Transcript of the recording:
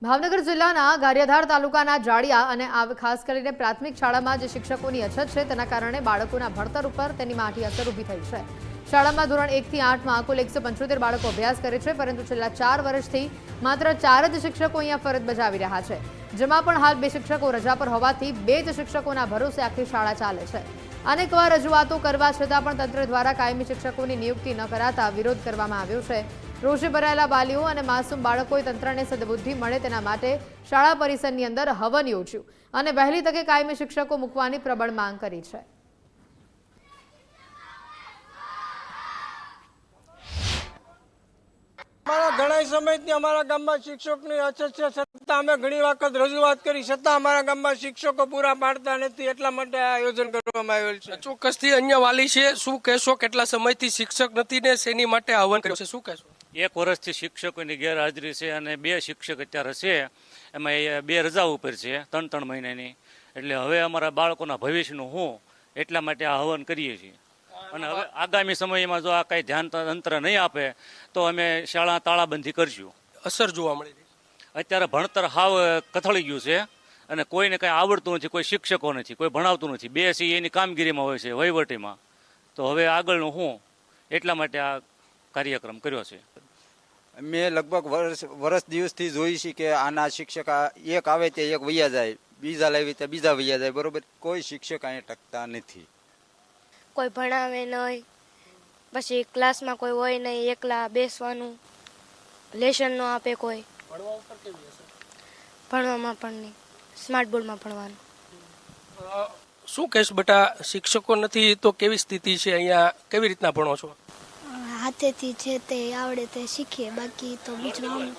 ભાવનગર જિલ્લાના ગારિયાધાર તાલુકાના જાડિયા અને ખાસ કરીને પ્રાથમિક શાળામાં જે શિક્ષકોની અછત છે તેના કારણે બાળકોના ભણતર ઉપર તેની માઠી અસર ઊભી થઈ છે। શાળામાં ધોરણ 1 થી 8માં કુલ 175 બાળકો અભ્યાસ કરે છે, પરંતુ છેલ્લા 4 વર્ષથી માત્ર 4 જ શિક્ષકો અહીંયા ફરજ બજાવી રહ્યા છે, જેમાં પણ હાલ 2 શિક્ષકો રજા પર હોવાથી 2 જ શિક્ષકોના ભરોસે આખી શાળા ચાલે છે। અનેકવાર રજૂઆતો કરવા છતાં પણ તંત્ર દ્વારા કાયમી શિક્ષકોની નિયુક્તિ ન કરાતા વિરોધ કરવામાં આવ્યો છે। રોષે ભરાયેલા વાલીઓ અને માસૂમ બાળકોએ તંત્રને સદબુદ્ધિ મળે તેના માટે શાળા પરિસરની અંદર હવન યોજ્યું અને વહેલી તકે કાયમી શિક્ષકો મૂકવાની પ્રબળ માંગ કરી છે। ઘણા સમયથી અમારા ગામમાં શિક્ષકની અછત છે, છતાં અમે ઘણી વખત રજૂઆત કરી છતાં અમારા ગામમાં શિક્ષકો પૂરા પાડતા નથી, એટલા માટે આ આયોજન કરવામાં આવેલ છે। ચોક્કસથી અન્ય વાલી છે, શું કહેશો? કેટલા સમયથી શિક્ષક નથી ને શેની માટે આહવાન કર્યું છે, શું કહેશો? 1 વર્ષથી શિક્ષકોની ગેરહાજરી છે અને 2 શિક્ષક અત્યારે છે, એમાં 2 રજા ઉપર છે 3-3 મહિનાની, એટલે હવે અમારા બાળકોના ભવિષ્યનું હું એટલા માટે આ આહવાન કરીએ છીએ। અને હવે આગામી સમયમાં જો આ કઈ ધ્યાન તંત્ર નહીં આપે તો અમે શાળા તાળાબંધી કરશું। અસર જોવા મળી રહી છે અત્યારે ભણતર હાવ કથળી ગયું છે અને કોઈને કંઈ આવડતું નથી, કોઈ શિક્ષકો નથી, કોઈ ભણાવતું નથી, 2 સી એની કામગીરીમાં હોય છે, વહીવટીમાં। તો હવે આગળનું હું એટલા માટે આ કાર્યક્રમ કર્યો છે। મેં લગભગ વર્ષ દિવસથી જોઈ છે કે આના શિક્ષક એક આવે તે એક વૈયા જાય, બીજા લાવી તે બીજા વૈયા જાય, બરોબર। કોઈ શિક્ષક અહીંયા ટકતા નથી, કોઈ ભણાવે નહીં, પછી ક્લાસમાં કોઈ હોય નહીં, એકલા બેસવાનું, લેશન ન આપે કોઈ, ભણવામાં પણ નહીં, સ્માર્ટ બોર્ડમાં ભણવાનું। શું કહેશ બેટા, શિક્ષકો નથી તો કેવી સ્થિતિ છે અહીંયા, કેવી રીતના ભણો છો? હાથેથી જે તે આવડે તે શીખીએ, બાકી તો બીજું